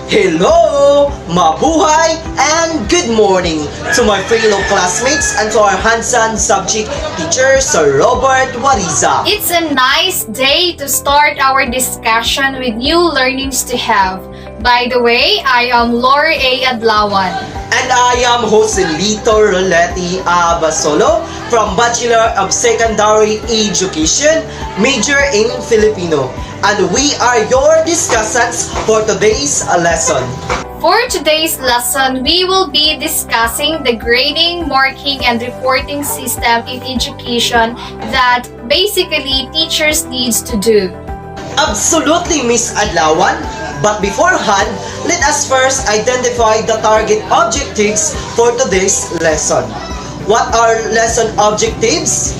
Hello, mabuhay, and good morning to my fellow classmates and to our hands-on subject teacher, Sir Robert Wariza. It's a nice day to start our discussion with new learnings to have. By the way, I am Lorie Adlawan. And I am Joselito Abasolo from Bachelor of Secondary Education, major in Filipino. And we are your discussants for today's lesson. For today's lesson, we will be discussing the grading, marking, and reporting system in education that basically teachers needs to do. Absolutely, Miss Adlawan. But beforehand, let us first identify the target objectives for today's lesson. What are lesson objectives?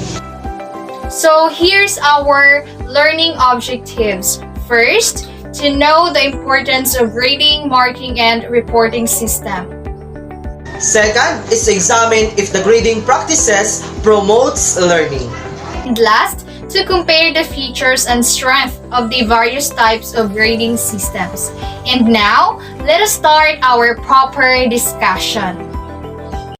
So here's our learning objectives. First, to know the importance of grading, marking, and reporting system. Second is to examine if the grading practices promotes learning. And last, to compare the features and strength of the various types of grading systems. And now, let us start our proper discussion.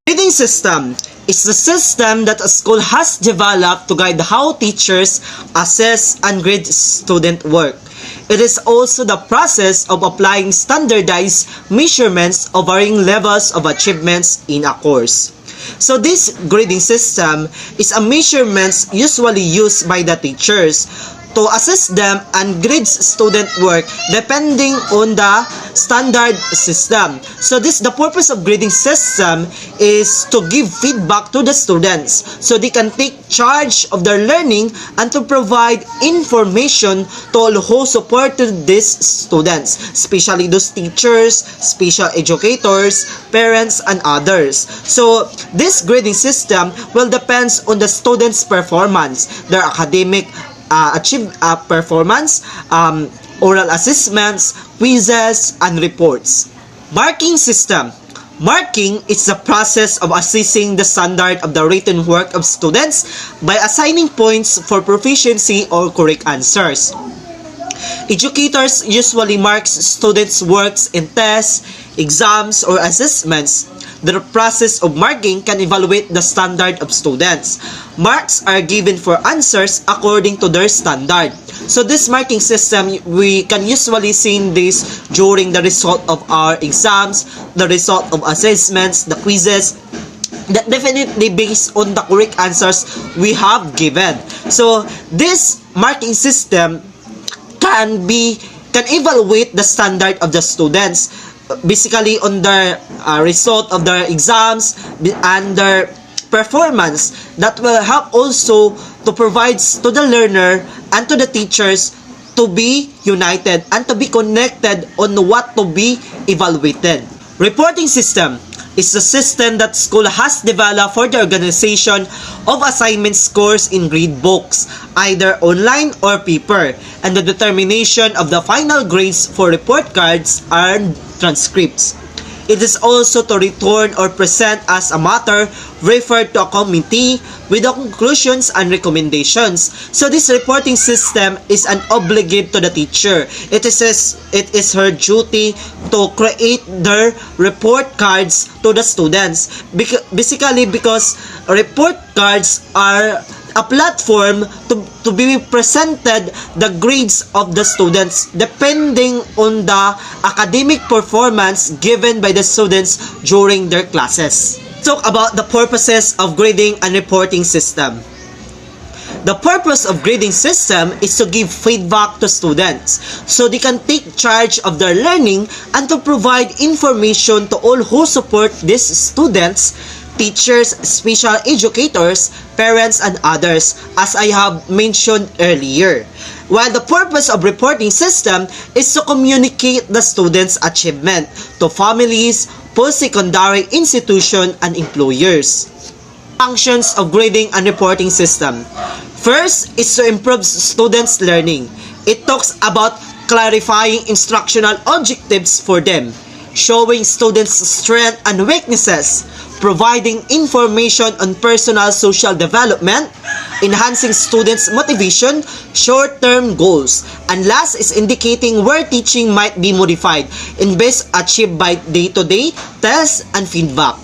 Grading system is the system that a school has developed to guide how teachers assess and grade student work. It is also the process of applying standardized measurements of varying levels of achievements in a course. So this grading system is a measurements usually used by the teachers to assess them and grade student work depending on the standard system. So the purpose of grading system is to give feedback to the students so they can take charge of their learning and to provide information to all who supported these students, especially those teachers, special educators, parents, and others. So this grading system will depends on the students' performance, their academic performance, oral assessments, quizzes, and reports. Marking system. Marking is the process of assessing the standard of the written work of students by assigning points for proficiency or correct answers. Educators usually mark students' works in tests, exams, or assessments. The process of marking can evaluate the standard of students. Marks are given for answers according to their standard. So this marking system, we can usually see this during the result of our exams, the result of assessments, the quizzes, that definitely based on the correct answers we have given. So this marking system can evaluate the standard of the students, basically on their result of their exams and their performance. That will help also to provide to the learner and to the teachers to be united and to be connected on what to be evaluated. Reporting system is the system that school has developed for the organization of assignment scores in grade books, either online or paper, and the determination of the final grades for report cards and transcripts. It is also to return or present as a matter referred to a committee with the conclusions and recommendations. So this reporting system is an obligate to the teacher. It is her duty to create their report cards to the students. Basically because report cards are a platform to be presented the grades of the students depending on the academic performance given by the students during their classes. Talk about the purposes of grading and reporting system. The purpose of grading system is to give feedback to students so they can take charge of their learning and to provide information to all who support these students, teachers, special educators, parents, and others, as I have mentioned earlier. While the purpose of reporting system is to communicate the students' achievement to families, post-secondary institution, and employers. Functions of grading and reporting system. First is to improve students' learning. It talks about clarifying instructional objectives for them, showing students' strengths and weaknesses, providing information on personal social development, enhancing students' motivation, short-term goals. And last is indicating where teaching might be modified and best achieved by day-to-day tests and feedback.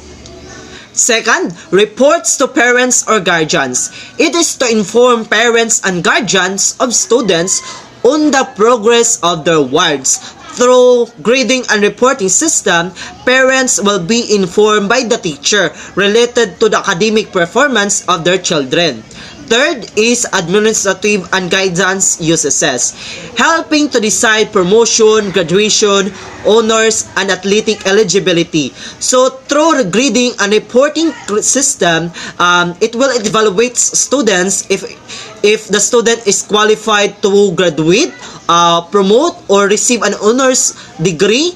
Second, reports to parents or guardians. It is to inform parents and guardians of students on the progress of their wards. Through grading and reporting system, parents will be informed by the teacher related to the academic performance of their children. Third is administrative and guidance uses, helping to decide promotion, graduation, honors, and athletic eligibility. So through grading and reporting system, it will evaluate students if the student is qualified to graduate, promote, or receive an honors degree,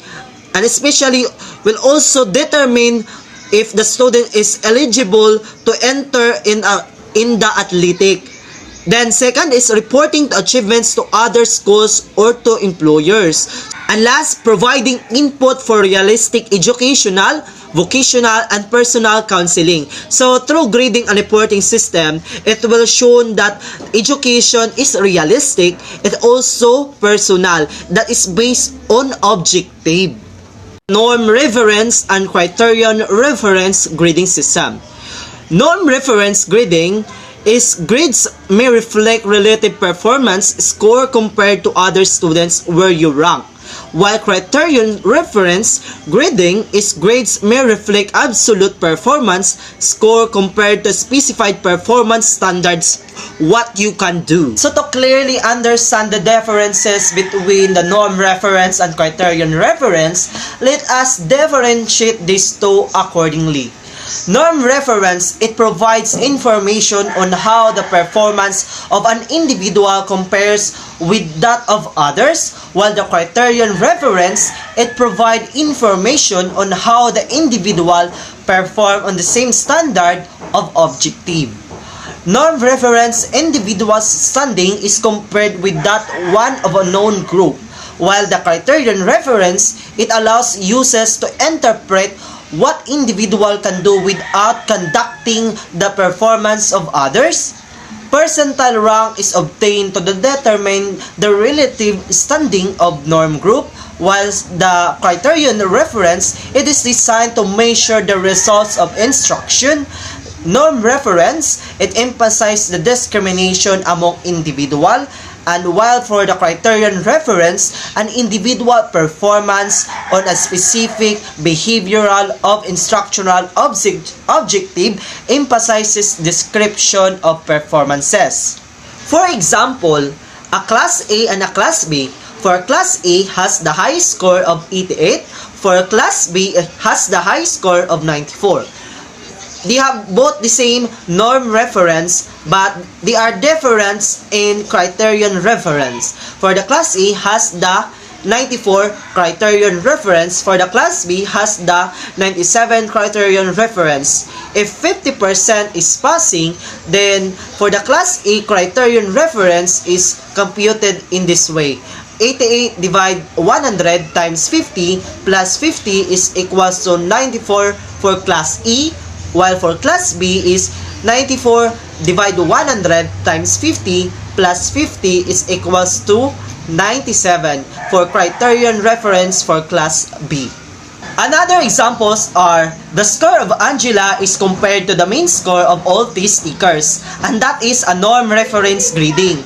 and especially will also determine if the student is eligible to enter in the athletic. Then second is reporting the achievements to other schools or to employers. And last, providing input for realistic educational, vocational, and personal counseling. So through grading and reporting system, it will show that education is realistic and also personal, that is based on objective. Norm reference and criterion reference grading system. Norm reference grading is grades may reflect relative performance score compared to other students where you rank, while criterion reference grading is grades may reflect absolute performance score compared to specified performance standards what you can do. So to clearly understand the differences between the norm reference and criterion reference, let us differentiate these two accordingly. Norm reference, it provides information on how the performance of an individual compares with that of others, while the criterion reference, it provides information on how the individual perform on the same standard of objective. Norm reference, individual's standing is compared with that one of a known group, while the criterion reference, it allows users to interpret what individual can do without conducting the performance of others. Percentile rank is obtained to determine the relative standing of norm group, whilst the criterion reference, it is designed to measure the results of instruction. Norm reference, it emphasizes the discrimination among individual, and while for the criterion reference, an individual performance on a specific behavioral of instructional objective emphasizes description of performances. For example, a class A and a class B. For class A has the highest score of 88, for class B has the highest score of 94. They have both the same norm reference, but they are different in criterion reference. For the class A has the 94 criterion reference, for the class B has the 97 criterion reference. If 50% is passing, then for the class A criterion reference is computed in this way. 88 divide 100 times 50 plus 50 is equals to 94 for class E, while for class B is 94 divide 100 times 50 plus 50 is equals to 97 for criterion reference for class B. Another examples are the score of Angela is compared to the mean score of all test takers, and that is a norm reference grading.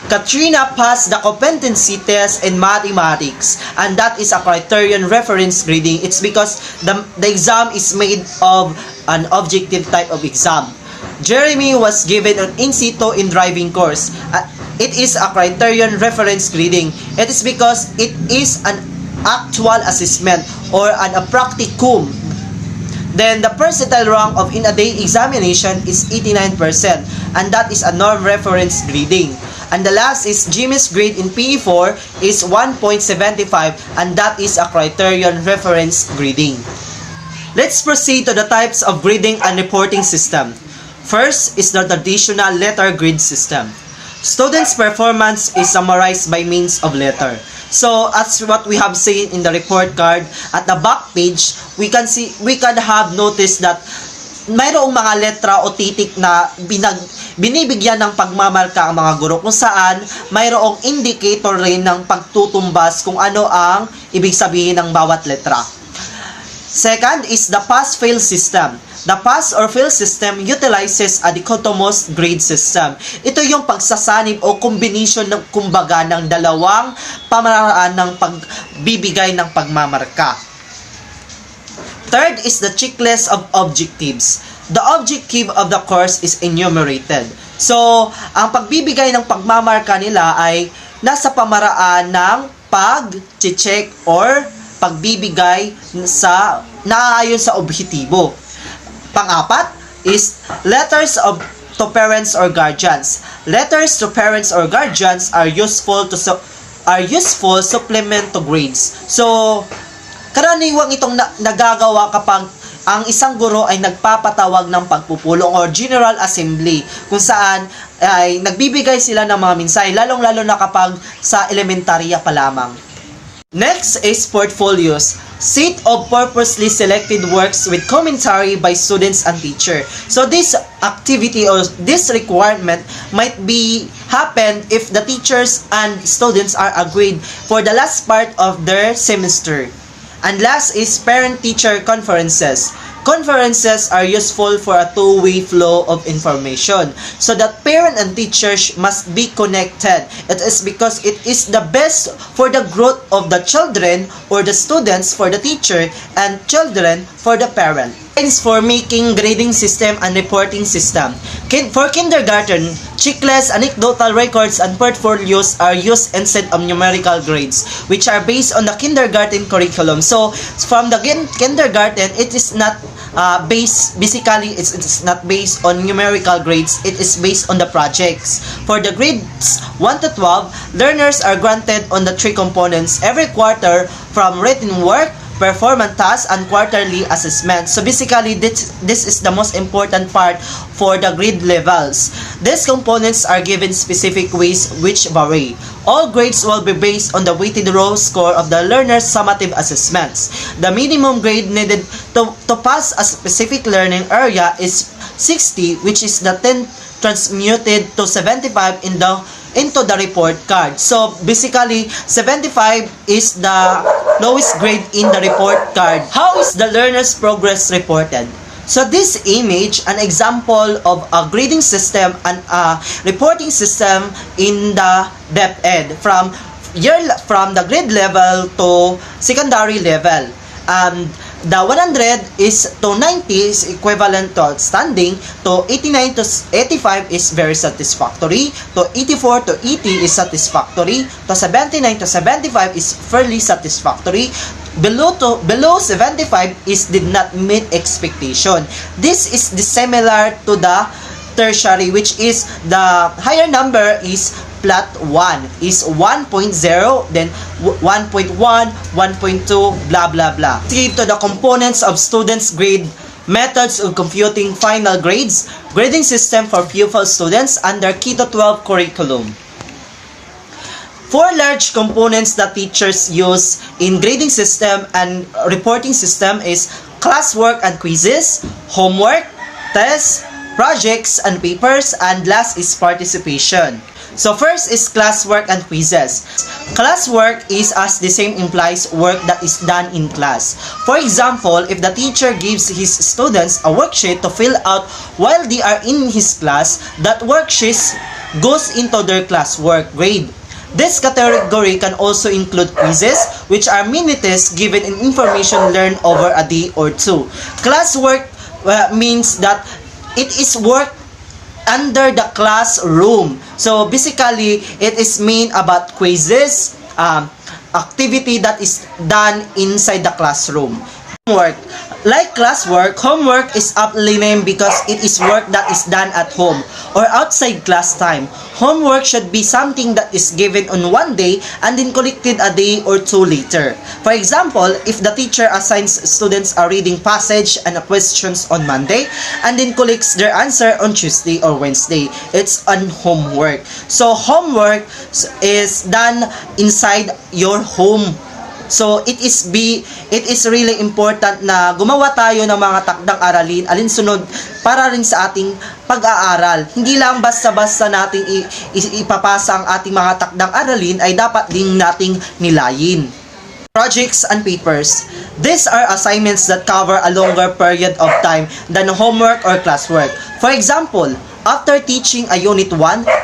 Katrina passed the competency test in mathematics, and that is a criterion reference grading. It's because the exam is made of an objective type of exam. Jeremy was given an in situ in driving course. It is a criterion reference grading. It is because it is an actual assessment or a practicum. Then the percentile rank of in a day examination is 89%, and that is a norm reference grading. And the last is Jimmy's grade in PE4 is 1.75, and that is a criterion reference grading. Let's proceed to the types of grading and reporting system. First is the traditional letter grade system. Students' performance is summarized by means of letter. So as what we have seen in the report card, at the back page, we can have noticed that mayroong mga letra o titik na binibigyan ng pagmamarka ang mga guro kung saan mayroong indicator rin ng pagtutumbas kung ano ang ibig sabihin ng bawat letra. Second is the pass-fail system. The pass or fail system utilizes a dichotomous grade system. Ito yung pagsasanib o combination ng kumbaga ng dalawang pamaraan ng pagbibigay ng pagmamarka. Third is the checklist of objectives. The objective of the course is enumerated. So, ang pagbibigay ng pagmamarka nila ay nasa pamaraan ng pag-check or pagbibigay sa naaayon sa objektibo. Pang-apat is letters to parents or guardians. Letters to parents or guardians are useful supplement to grades. So, karaniwang itong nagagawa kapag ang isang guro ay nagpapatawag ng pagpupulong or general assembly kung saan ay nagbibigay sila ng mga mensahe lalong-lalo na kapag sa elementarya pa lamang. Next is portfolios. Set of purposely selected works with commentary by students and teacher. So this activity or this requirement might be happen if the teachers and students are agreed for the last part of their semester. And last is parent-teacher conferences. Conferences are useful for a two-way flow of information so that parent and teachers must be connected. It is because it is the best for the growth of the children or the students for the teacher and children for the parent. For making grading system and reporting system. For kindergarten, checklists, anecdotal records, and portfolios are used instead of numerical grades, which are based on the kindergarten curriculum. So, from the kindergarten, it is not it's not based on numerical grades. It is based on the projects. For the grades 1 to 12, learners are granted on the three components every quarter from written work, performance tasks, and quarterly assessment. So basically, this is the most important part for the grade levels. These components are given specific ways which vary. All grades will be based on the weighted raw score of the learner's summative assessments. The minimum grade needed to pass a specific learning area is 60, which is the 10 transmuted to 75 into the report card. So basically, 75 is the lowest grade in the report card. How is the learner's progress reported? So this image, an example of a grading system and a reporting system in the DepEd from the grade level to secondary level. The 100 is to 90 is equivalent to outstanding, to 89 to 85 is very satisfactory, to 84 to 80 is satisfactory, to 79 to 75 is fairly satisfactory, below 75 is did not meet expectation. This is similar to the tertiary, which is the higher number is flat 1 is 1.0, then 1.1, 1.2, blah blah blah. Skip to the components of students' grade, methods of computing final grades, grading system for pupil students under K-12 curriculum. Four large components that teachers use in grading system and reporting system is classwork and quizzes, homework, tests, projects and papers, and last is participation. So first is classwork and quizzes. Classwork is, as the same implies, work that is done in class. For example, if the teacher gives his students a worksheet to fill out while they are in his class, that worksheet goes into their classwork grade. This category can also include quizzes, which are mini tests given in information learned over a day or two. Classwork means that it is work under the classroom. So basically, it is mean about quizzes, activity that is done inside the classroom. Homework. Like classwork, homework is aptly named because it is work that is done at home or outside class time. Homework should be something that is given on one day and then collected a day or two later. For example, if the teacher assigns students a reading passage and a questions on Monday and then collects their answer on Tuesday or Wednesday, it's on homework. So homework is done inside your home So it is really important na gumawa tayo ng mga takdang aralin alinsunod para rin sa ating pag-aaral. Hindi lang basta-basta nating ipapasa ang ating mga takdang aralin, ay dapat din nating nilayin. Projects and papers. These are assignments that cover a longer period of time than homework or classwork. For example, after teaching a Unit 1,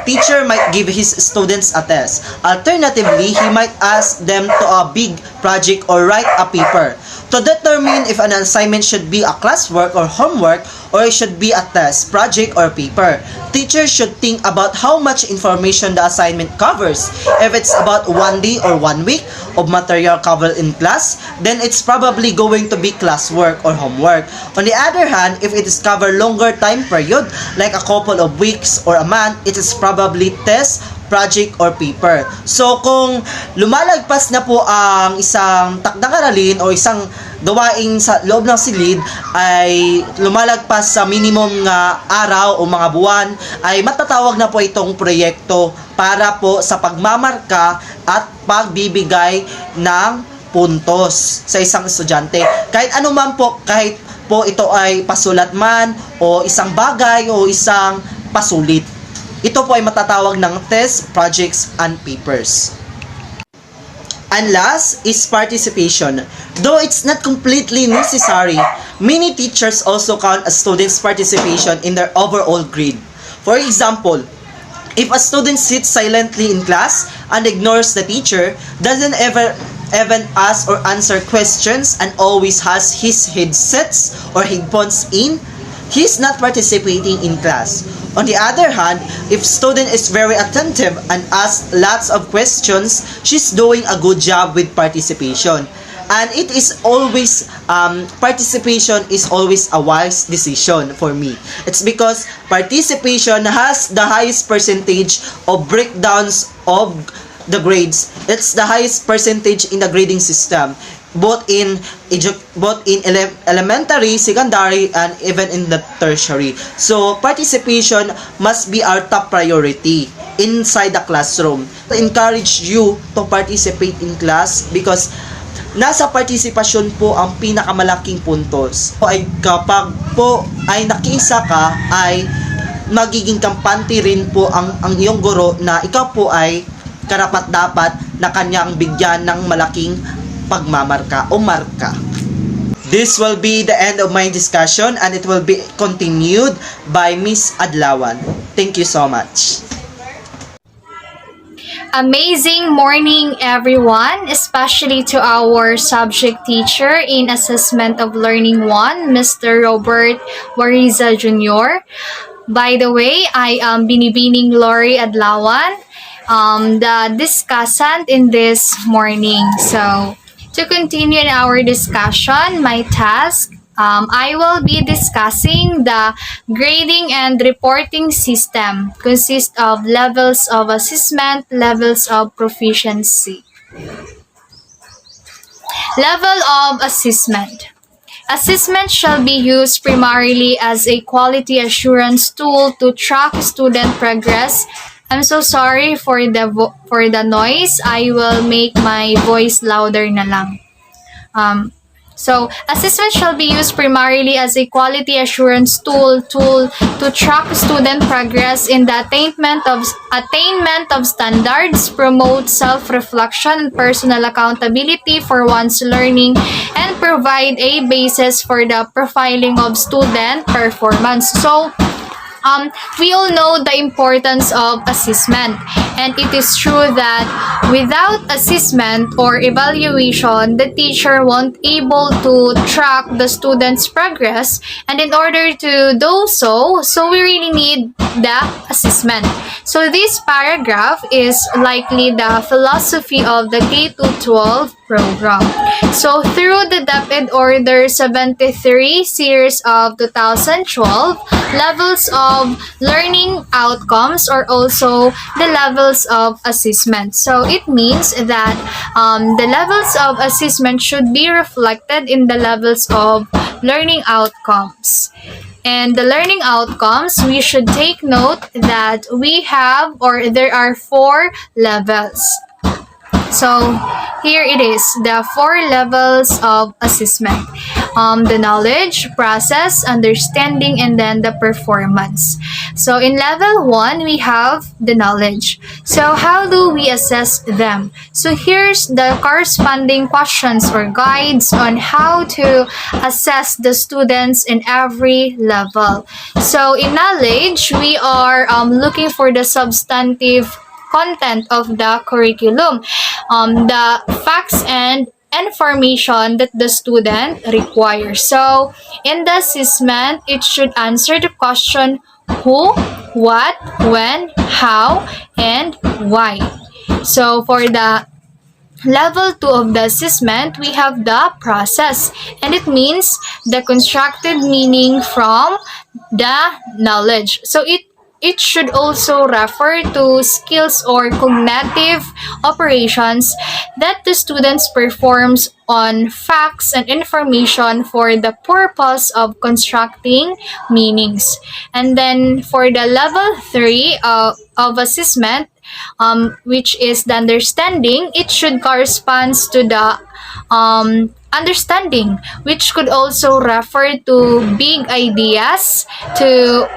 teacher might give his students a test. Alternatively, he might ask them to a big project or write a paper. To determine if an assignment should be a classwork or homework, or it should be a test, project, or paper, teachers should think about how much information the assignment covers. If it's about 1 day or 1 week of material covered in class, then it's probably going to be classwork or homework. On the other hand, if it is cover longer time period, like a couple of weeks or a month, it is probably test, project, or paper. So, kung lumalagpas na po ang isang takdang aralin o isang gawain sa loob ng silid ay lumalagpas sa minimum nga araw o mga buwan, ay matatawag na po itong proyekto para po sa pagmamarka at pagbibigay ng puntos sa isang estudyante. Kahit anuman po, kahit po ito ay pasulat man o isang bagay o isang pasulit. Ito po ay matatawag ng test, projects, and papers. And last is participation. Though it's not completely necessary, many teachers also count a student's participation in their overall grade. For example, if a student sits silently in class and ignores the teacher, doesn't even ask or answer questions, and always has his headsets or headphones in, he's not participating in class. On the other hand, if student is very attentive and asks lots of questions, she's doing a good job with participation. And it is always, participation is always a wise decision for me. It's because participation has the highest percentage of breakdowns of the grades. It's the highest percentage in the grading system, both in elementary, secondary, and even in the tertiary. So participation must be our top priority inside the classroom. I encourage you to participate in class because nasa partisipasyon po ang pinakamalaking puntos. Ay kapag po ay nakiisa ka, ay magiging kampante rin po ang iyong guro na ikaw po ay karapat-dapat na kanyang bigyan ng malaking pagmamarka o marka. This will be the end of my discussion and it will be continued by Miss Adlawan. Thank you so much. Amazing morning, everyone, especially to our subject teacher in Assessment of Learning 1, Mr. Robert Wariza Jr. By the way, I am Binibining Lorie Adlawan, the discussant in this morning. So, to continue our discussion, my task, I will be discussing the grading and reporting system. Consists of levels of assessment, levels of proficiency. Level of assessment. Assessment shall be used primarily as a quality assurance tool to track student progress. I'm so sorry for the noise. I will make my voice louder na lang. So, assessment shall be used primarily as a quality assurance tool to track student progress in the attainment of standards, promote self-reflection and personal accountability for one's learning, and provide a basis for the profiling of student performance. So, we all know the importance of assessment, and it is true that without assessment or evaluation, the teacher won't able to track the student's progress, and in order to do so we really need the assessment. So this paragraph is likely the philosophy of the K-12 program. So through the DepEd Order 73 series of 2012, levels of learning outcomes are also the levels of assessment. So it means that the levels of assessment should be reflected in the levels of learning outcomes. And the learning outcomes, we should take note that we have, or there are 4 levels. So here it is, the 4 levels of assessment. The knowledge, process, understanding, and then the performance. So in level 1, we have the knowledge. So how do we assess them? So here's the corresponding questions or guides on how to assess the students in every level. So in knowledge, we are looking for the substantive content of the curriculum, the facts and information that the student requires. So, in the assessment, it should answer the question who, what, when, how, and why. So, for the level 2 of the assessment, we have the process, and it means the constructed meaning from the knowledge. So it should also refer to skills or cognitive operations that the students performs on facts and information for the purpose of constructing meanings. And then for the level 3 of assessment, which is the understanding, it should corresponds to the understanding, which could also refer to big ideas, to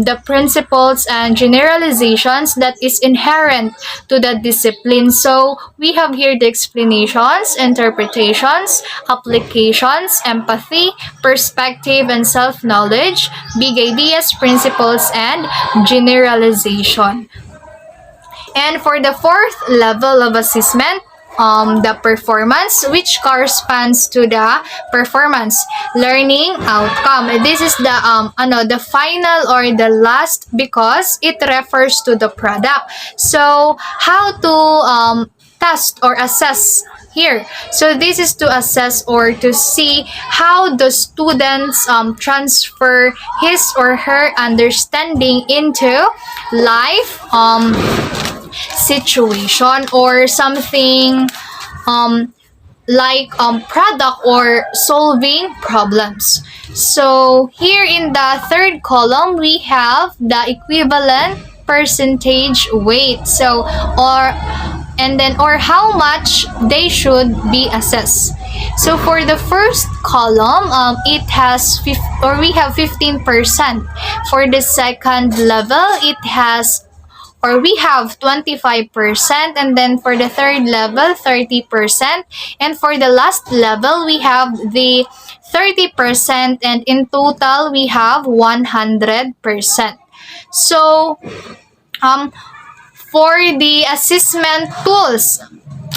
the principles and generalizations that is inherent to the discipline. So we have here the explanations, interpretations, applications, empathy, perspective, and self-knowledge, big ideas, principles, and generalization. And for the 4th level of assessment, the performance, which corresponds to the performance learning outcome. This is the final or the last because it refers to the product. So how to test or assess here. So this is to assess or to see how the students transfer his or her understanding into life situation or something like product or solving problems. So here in the 3rd column, we have the equivalent percentage weight. So or how much they should be assessed. So for the first column, it has we have 15%. For the second level, it has we have 25%, and then for the third level 30%, and for the last level we have the 30%, and in total we have 100%. So for the assessment tools,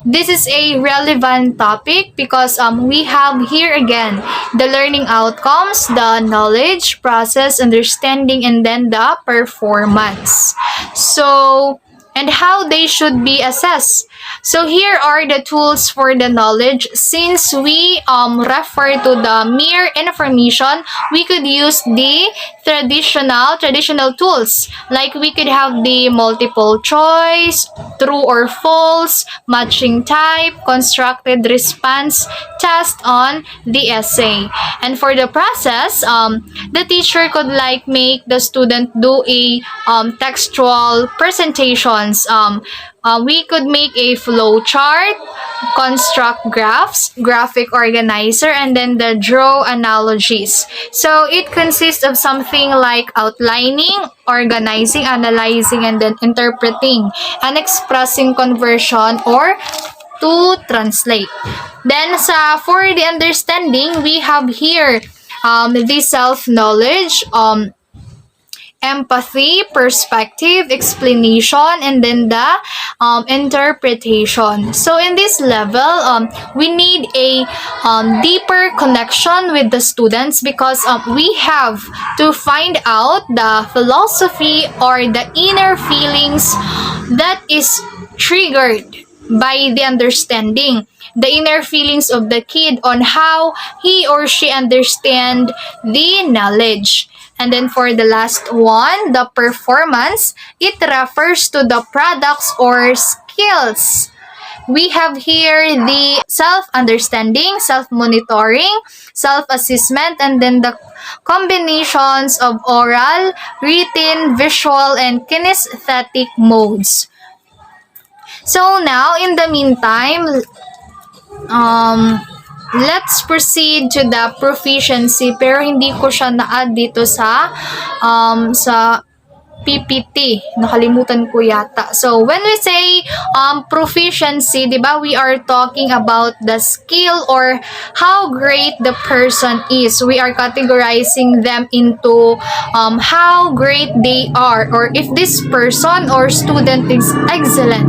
this is a relevant topic because we have here again the learning outcomes, the knowledge, process, understanding, and then the performance. So, and how they should be assessed. So here are the tools for the knowledge. Since we refer to the mere information, we could use the traditional tools. Like we could have the multiple choice, true or false, matching type, constructed response, test on the essay. And for the process, the teacher could like make the student do a textual presentations. We could make a flow chart, construct graphs, graphic organizer, and then the draw analogies. So it consists of something like outlining, organizing, analyzing, and then interpreting, and expressing conversion or to translate. Then for the understanding, we have here the self-knowledge, empathy, perspective, explanation, and then the interpretation. So in this level, we need a deeper connection with the students because we have to find out the philosophy or the inner feelings that is triggered by the understanding, the inner feelings of the kid on how he or she understand the knowledge. And then for the last one, the performance, it refers to the products or skills. We have here the self-understanding, self-monitoring, self-assessment, and then the combinations of oral, written, visual, and kinesthetic modes. So now, in the meantime, let's proceed to the proficiency, pero hindi ko siya na-add dito sa PPT. Nakalimutan ko yata. So, when we say proficiency, di ba, we are talking about the skill or how great the person is. We are categorizing them into how great they are, or if this person or student is excellent,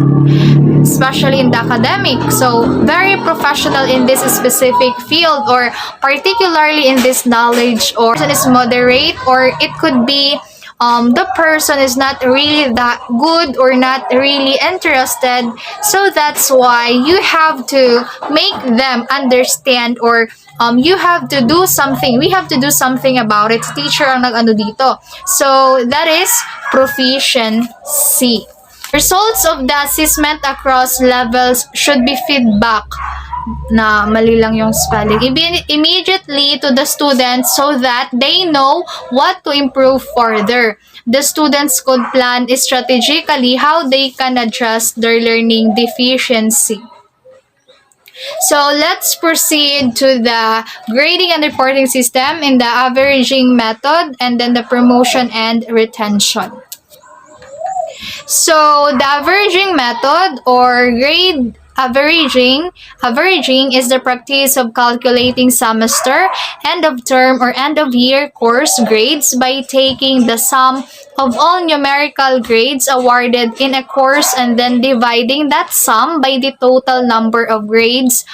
especially in the academic. So, very professional in this specific field, or particularly in this knowledge, or person is moderate, or it could be the person is not really that good or not really interested. So that's why you have to make them understand, or you have to do something. We have to do something about it. Teacher ang nag-ano dito. So that is proficiency. Results of the assessment across levels should be feedback, na mali lang yung spelling, immediately to the students so that they know what to improve further. The students could plan strategically how they can address their learning deficiency. So let's proceed to the grading and reporting system in the averaging method, and then the promotion and retention. So the averaging method, or grade averaging is the practice of calculating semester, end of term, or end of year course grades by taking the sum of all numerical grades awarded in a course and then dividing that sum by the total number of grades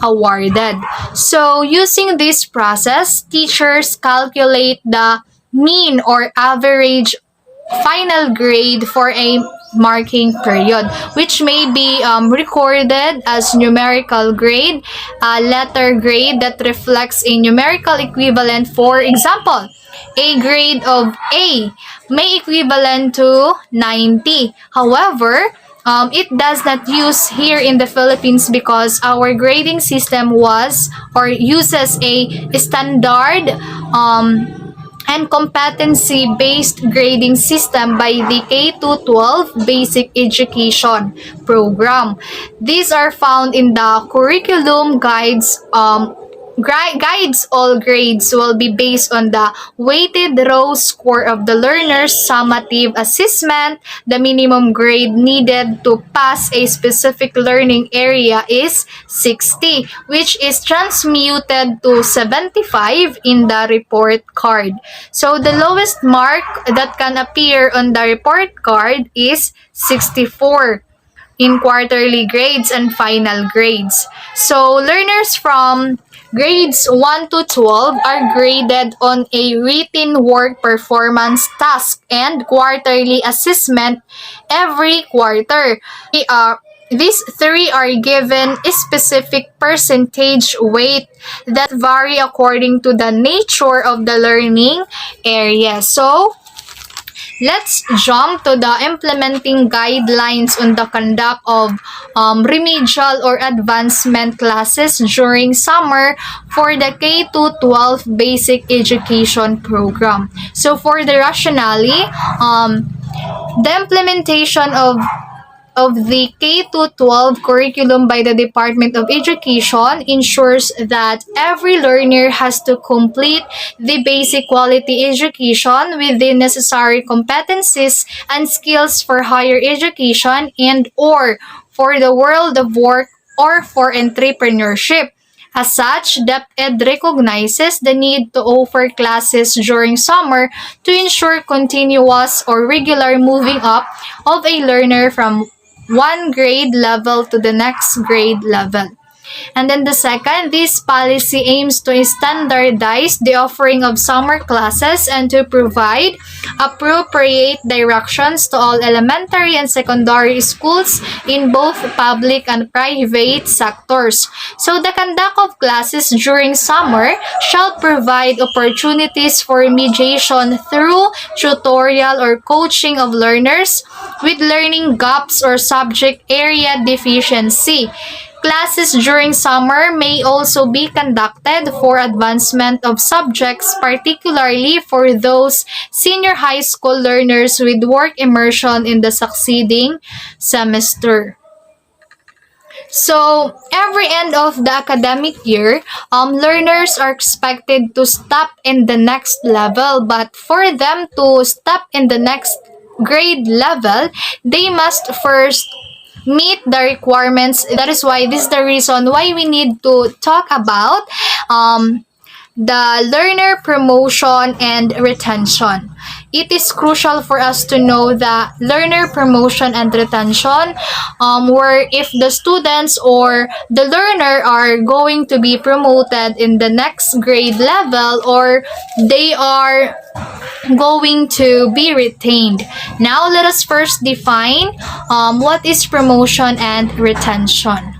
awarded. So using this process, teachers calculate the mean or average final grade for a marking period, which may be recorded as numerical grade, letter grade that reflects a numerical equivalent. For example, a grade of A may equivalent to 90. However, it does not use here in the Philippines because our grading system was or uses a standard and competency-based grading system by the K-12 Basic Education Program. These are found in the curriculum guides. Guides all grades will be based on the weighted row score of the learner's summative assessment. The minimum grade needed to pass a specific learning area is 60, which is transmuted to 75 in the report card. So the lowest mark that can appear on the report card is 64 in quarterly grades and final grades. So learners from grades 1 to 12 are graded on a written work performance task and quarterly assessment every quarter. These three are given a specific percentage weight that vary according to the nature of the learning area. So, let's jump to the implementing guidelines on the conduct of remedial or advancement classes during summer for the K-12 Basic Education Program. So for the rationale, the implementation of the K-12 curriculum by the Department of Education ensures that every learner has to complete the basic quality education with the necessary competencies and skills for higher education and or for the world of work or for entrepreneurship. As such, DepEd recognizes the need to offer classes during summer to ensure continuous or regular moving up of a learner from one grade level to the next grade level. And then the second, this policy aims to standardize the offering of summer classes and to provide appropriate directions to all elementary and secondary schools in both public and private sectors. So the conduct of classes during summer shall provide opportunities for mediation through tutorial or coaching of learners with learning gaps or subject area deficiency. Classes during summer may also be conducted for advancement of subjects, particularly for those senior high school learners with work immersion in the succeeding semester. So, every end of the academic year, learners are expected to step in the next level. But for them to step in the next grade level, they must first meet the requirements. That is why this is the reason why we need to talk about the learner promotion and retention. It is crucial for us to know the learner promotion and retention, where if the students or the learner are going to be promoted in the next grade level, or they are going to be retained. Now, let us first define what is promotion and retention.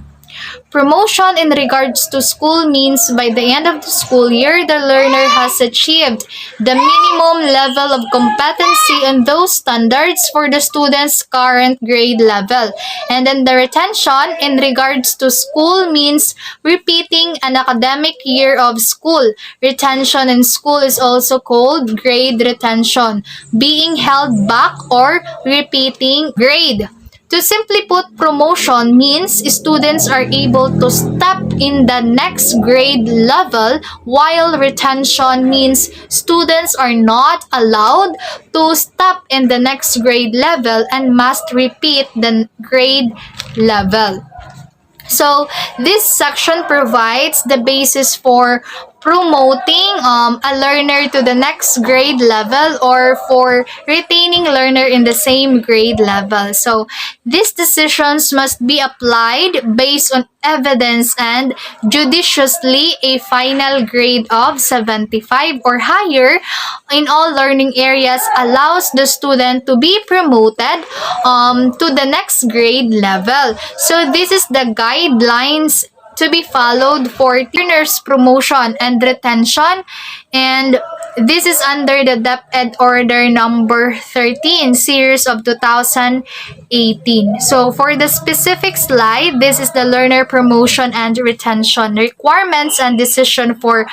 Promotion in regards to school means by the end of the school year, the learner has achieved the minimum level of competency and those standards for the student's current grade level. And then the retention in regards to school means repeating an academic year of school. Retention in school is also called grade retention, being held back or repeating grade. To simply put, promotion means students are able to step in the next grade level, while retention means students are not allowed to step in the next grade level and must repeat the grade level. So, this section provides the basis for promoting a learner to the next grade level or for retaining learner in the same grade level. So, these decisions must be applied based on evidence and judiciously. A final grade of 75 or higher in all learning areas allows the student to be promoted to the next grade level. So, this is the guidelines to be followed for learners promotion and retention, and this is under the DepEd Order number 13 series of 2018. So for the specific slide, this is the learner promotion and retention requirements and decision for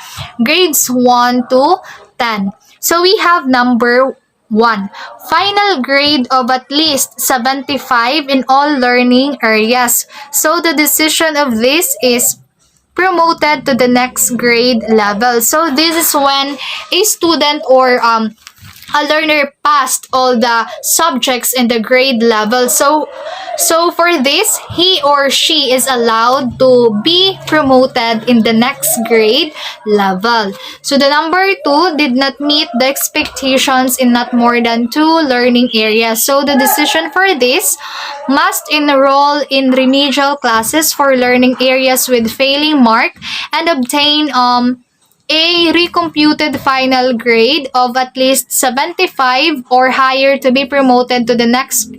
grades 1 to 10. So we have number 1. Final grade of at least 75 in all learning areas. So the decision of this is promoted to the next grade level. So this is when a student or a learner passed all the subjects in the grade level. So for this, he or she is allowed to be promoted in the next grade level. So the number 2 did not meet the expectations in not more than 2 learning areas. So the decision for this must enroll in remedial classes for learning areas with failing mark and obtain a recomputed final grade of at least 75 or higher to be promoted to the next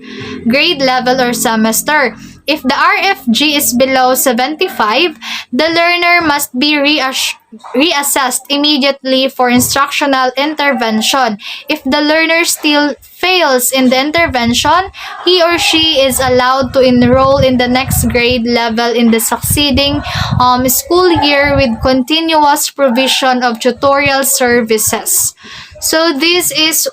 grade level or semester. If the RFG is below 75, the learner must be reassessed immediately for instructional intervention. If the learner still fails in the intervention, he or she is allowed to enroll in the next grade level in the succeeding school year with continuous provision of tutorial services. So this is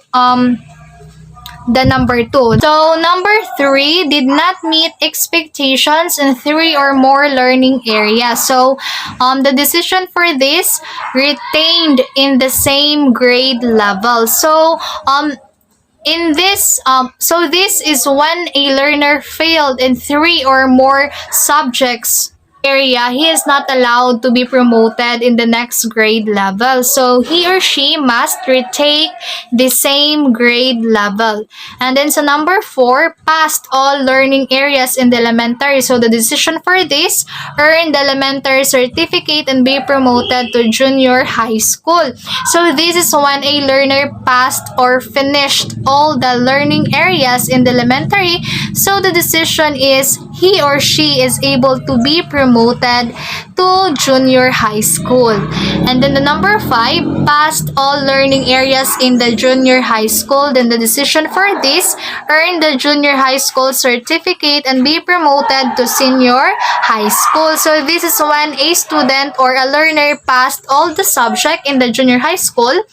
the number 2. So number 3 did not meet expectations in 3 or more learning areas. So the decision for this retained in the same grade level. So in this this is when a learner failed in 3 or more subjects area, he is not allowed to be promoted in the next grade level. So he or she must retake the same grade level. And then so number 4, passed all learning areas in the elementary. So the decision for this, earn the elementary certificate and be promoted to junior high school. So this is when a learner passed or finished all the learning areas in the elementary. So the decision is he or she is able to be promoted to junior high school. And then the number 5, passed all learning areas in the junior high school. Then the decision for this, earn the junior high school certificate and be promoted to senior high school. So this is when a student or a learner passed all the subject in the junior high school.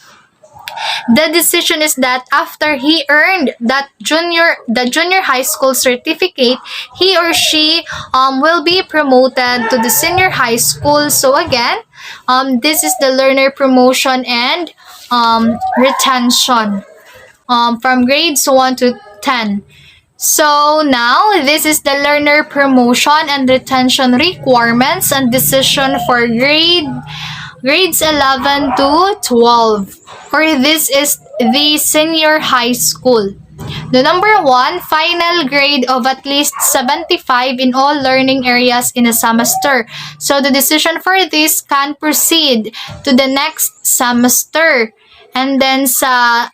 The decision is that after he earned the junior high school certificate, he or she will be promoted to the senior high school. So again, this is the learner promotion and retention from grades 1 to 10. So now, this is the learner promotion and retention requirements and decision for grades 11 to 12, or this is the senior high school. The number 1, final grade of at least 75 in all learning areas in a semester. So the decision for this can proceed to the next semester. And then sa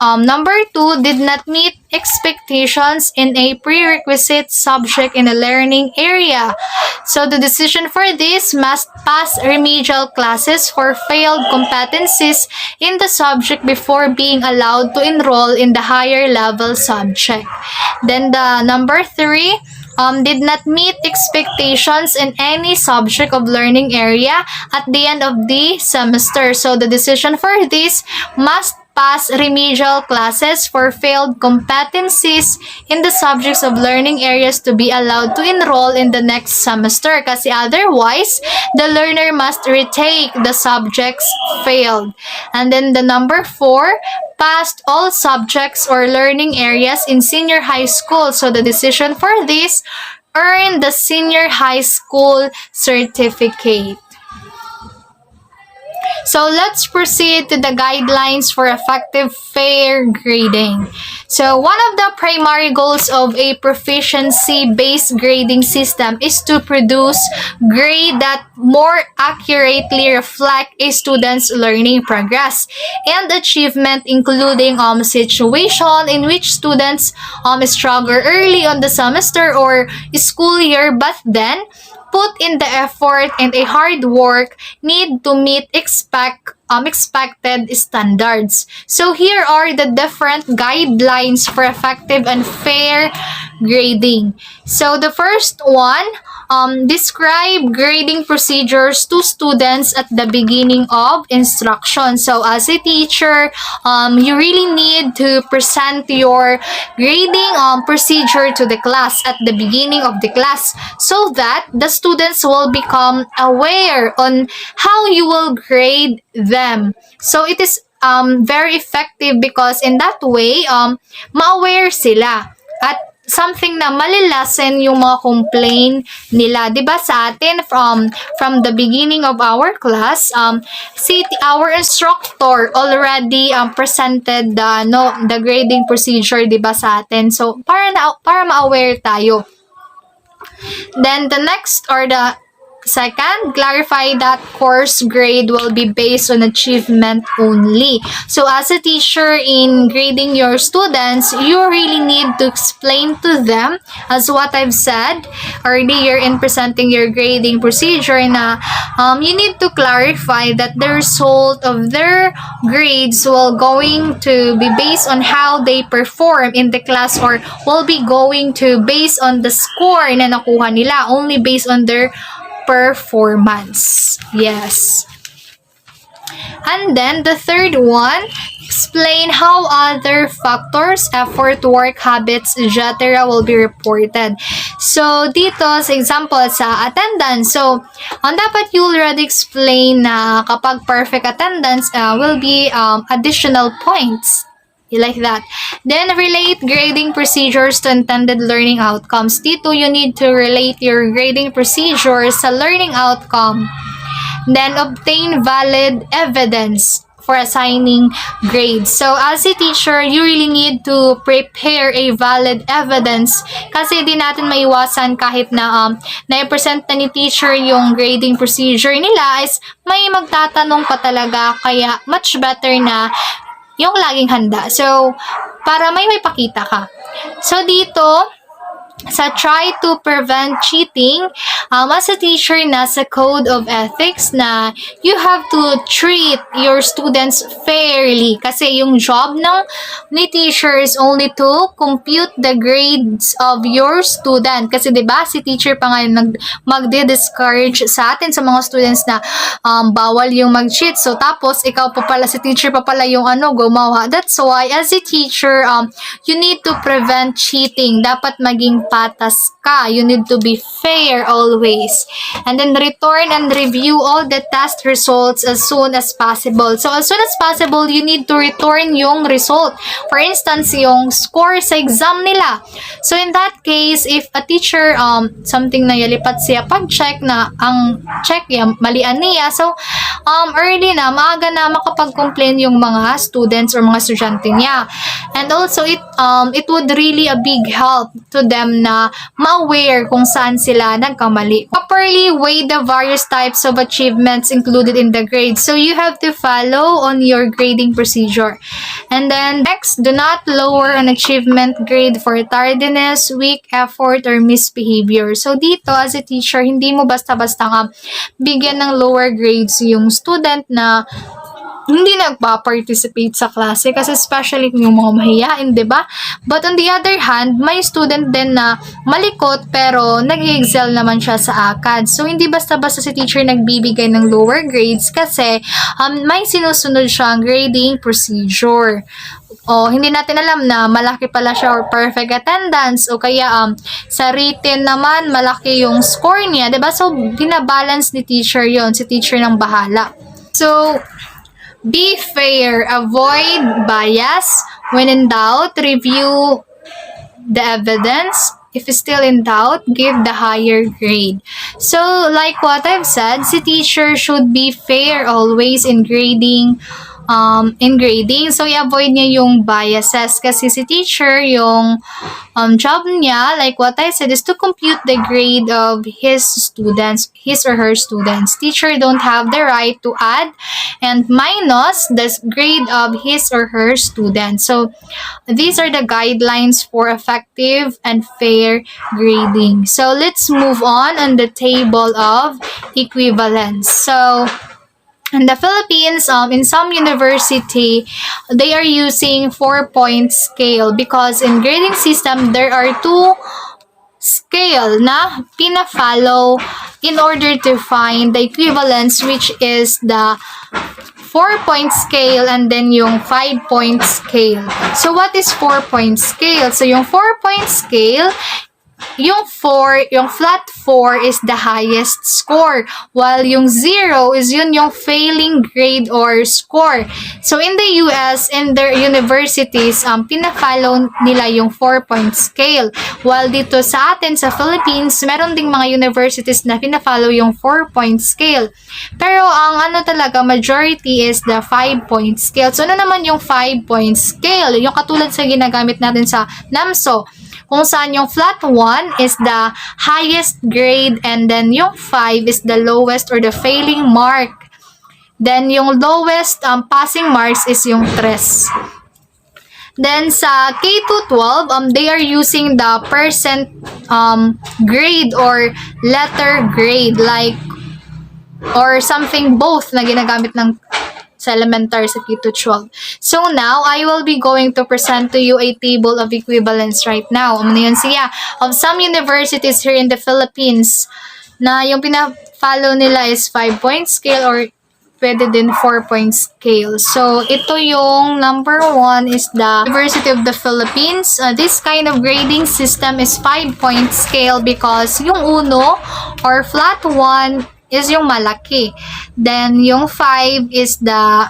number 2, did not meet expectations in a prerequisite subject in a learning area. So the decision for this, must pass remedial classes for failed competencies in the subject before being allowed to enroll in the higher level subject. Then the number 3, did not meet expectations in any subject of learning area at the end of the semester. So the decision for this, must pass remedial classes for failed competencies in the subjects of learning areas to be allowed to enroll in the next semester. Kasi otherwise, the learner must retake the subjects failed. And then the number 4, passed all subjects or learning areas in senior high school. So the decision for this, earn the senior high school certificate. So let's proceed to the guidelines for effective fair grading. So one of the primary goals of a proficiency-based grading system is to produce grade that more accurately reflect a student's learning progress and achievement, including situation in which students struggle early on the semester or school year, but then put in the effort and a hard work need to meet expected standards. So here are the different guidelines for effective and fair grading. So the first one, describe grading procedures to students at the beginning of instruction. So as a teacher, you really need to present your grading procedure to the class at the beginning of the class so that the students will become aware on how you will grade them. So it is very effective because in that way, ma-aware sila at something na malilasen yung mga complaint nila. 'Di ba sa atin from the beginning of our class, our instructor already presented the grading procedure, 'di ba sa atin. So para ma-aware tayo. Then the next, or the second, clarify that course grade will be based on achievement only. So as a teacher in grading your students, you really need to explain to them, as what I've said earlier in presenting your grading procedure, na you need to clarify that the result of their grades will going to be based on how they perform in the class, or will be going to based on the score na nakuha nila, only based on their performance. Yes. And then the third one, explain how other factors, effort, work habits, etc. will be reported. So dito sa example sa attendance, so dapat you already explain na kapag perfect attendance will be additional points. Like that. Then relate grading procedures to intended learning outcomes. Dito, you need to relate your grading procedures sa learning outcome. Then obtain valid evidence for assigning grades. So as a teacher, you really need to prepare a valid evidence kasi di natin maiwasan kahit na na-present na ni teacher yung grading procedure nila is may magtatanong pa talaga, kaya much better na yung laging handa. So, para may pakita ka. So, dito, sa try to prevent cheating, as a teacher, nasa code of ethics na you have to treat your students fairly. Kasi yung job ni teacher is only to compute the grades of your student. Kasi 'di ba si teacher pa nga yung magde-discourage sa atin sa mga students na bawal yung mag-cheat. So tapos ikaw pa pala, si teacher pa pala yung gumawa. That's why as a teacher, you need to prevent cheating. Dapat maging patas ka. You need to be fair always. And then return and review all the test results as soon as possible. So as soon as possible, you need to return yung result. For instance, yung score sa exam nila. So in that case, if a teacher something na yalipat siya pag-check na ang check yan malian niya, so early na maaga na makapag-complain yung mga students or mga estudyante niya. And also it would really a big help to them na ma-aware kung saan sila nagkamali. Properly weigh the various types of achievements included in the grade. So you have to follow on your grading procedure. And then next, do not lower an achievement grade for tardiness, weak effort, or misbehavior. So dito as a teacher, hindi mo basta-basta bigyan ng lower grades yung student na hindi nagpa-participate sa klase kasi especially yung mga mahiyain, 'di ba? But on the other hand, may student din na malikot pero nag-excel naman siya sa ACAD. So hindi basta-basta si teacher nagbibigay ng lower grades kasi may sinusunod siyang grading procedure. O hindi natin alam na malaki pala siya or perfect attendance o kaya sa written naman malaki yung score niya, 'di ba? So binabalance ni teacher 'yon, si teacher nang bahala. So be fair, avoid bias. When in doubt, review the evidence. If still in doubt, give the higher grade. So, like what I've said, si teacher should be fair always in grading. So i-avoid niya yung biases kasi si teacher yung job niya, like what I said, is to compute the grade of his or her students. Teacher don't have the right to add and minus the grade of his or her students. So these are the guidelines for effective and fair grading. So let's move on the table of equivalence. So in the Philippines, in some university, they are using 4-point scale because in grading system, there are 2 scale na pina-follow in order to find the equivalence, which is the 4-point scale and then yung 5-point scale. So what is 4-point scale? So yung 4-point scale, yung flat 4 is the highest score, while yung 0 is yung failing grade or score. So in the US, in their universities, pina-follow nila yung 4-point scale. While dito sa atin, sa Philippines, meron ding mga universities na pina-follow yung 4-point scale. Pero ang talaga, majority is the 5-point scale. So ano naman yung 5-point scale? Yung katulad sa ginagamit natin sa NAMSO, kung saan yung flat 1 is the highest grade and then yung 5 is the lowest or the failing mark. Then yung lowest passing marks is yung 3. Then sa K-12, they are using the percent grade or letter grade, like or something both na ginagamit ng sa elementary sa K-12. So now, I will be going to present to you a table of equivalence right now. Ano yun siya? Of some universities here in the Philippines na yung pina-follow nila is 5-point scale or pwede din 4-point scale. So, ito yung number 1 is the University of the Philippines. This kind of grading system is 5-point scale because yung uno or flat 1 is yung malaki. Then, yung 5 is the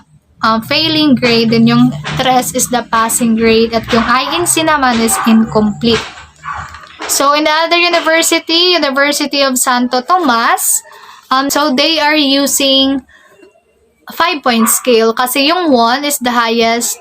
failing grade. Then, yung 3 is the passing grade. At yung INC naman is incomplete. So, in the other university, University of Santo Tomas, so they are using 5-point scale kasi yung 1 is the highest.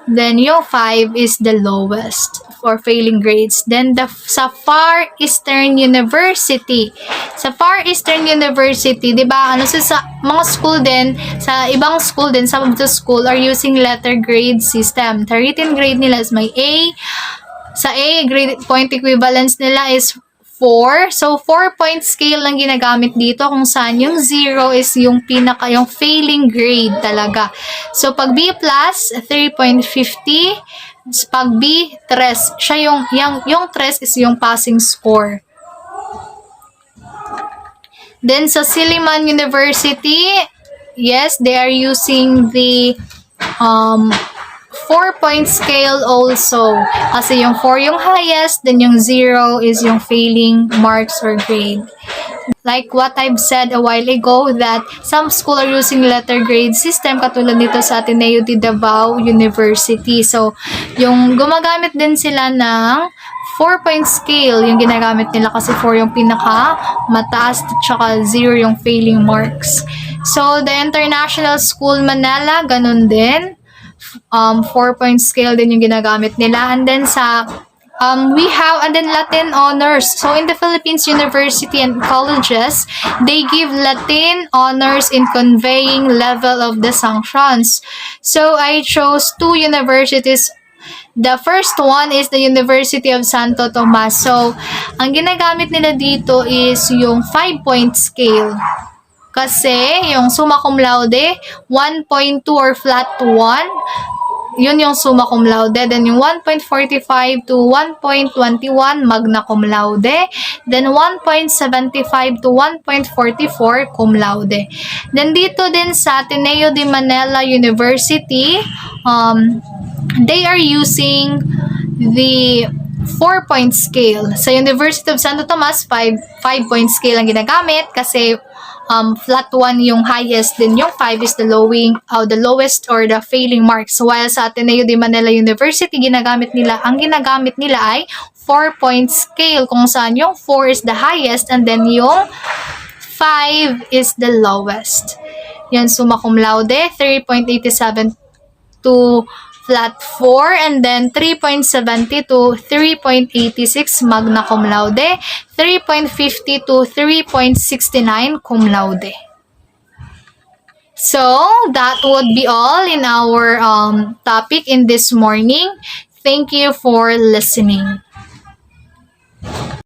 Then, yung 5 is the lowest for failing grades. Then, sa Far Eastern University. Sa Far Eastern University, di ba, sa mga school din, sa ibang school din, some of the school are using letter grade system. The written grade nila is may A, Sa A, grade point equivalence nila is 4. So, 4-point scale lang ginagamit dito kung saan yung 0 is yung yung failing grade talaga. So, pag B+, 3.50. Pag B, 3. Siya yung 3 is yung passing score. Then, sa Silliman University, yes, they are using the 4-point scale also. Kasi yung 4 yung highest, then yung 0 is yung failing marks or grade. Like what I've said a while ago, that some school are using letter grade system katulad nito sa Ateneo de Davao University. So, yung gumagamit din sila ng 4-point scale yung ginagamit nila kasi 4 yung pinaka mataas tsaka 0 yung failing marks. So, the International School Manila, ganun din. 4-point scale din yung ginagamit nila. And then sa and then Latin honors. So in the Philippines university and colleges, they give Latin honors in conveying level of the sanctions. So I chose 2 universities. The first one is the University of Santo Tomas. So ang ginagamit nila dito is yung 5-point scale. Kasi yung summa cum laude, 1.2 or flat 1, yun yung summa cum laude. Then yung 1.45 to 1.21 magna cum laude. Then 1.75 to 1.44 cum laude. Then dito din sa Ateneo de Manila University, they are using the 4-point scale. Sa University of Santo Tomas, 5-point scale ang ginagamit kasi flat 1 yung highest, then yung 5 is the lowest or the failing marks. While sa Ateneo de Manila University, ang ginagamit nila ay 4-point scale kung saan yung 4 is the highest and then yung 5 is the lowest. Yan, summa cum laude, 3.87 to flat 4, and then 3.70 to 3.86 magna cum laude, 3.50 to 3.69 cum laude. So, that would be all in our topic in this morning. Thank you for listening.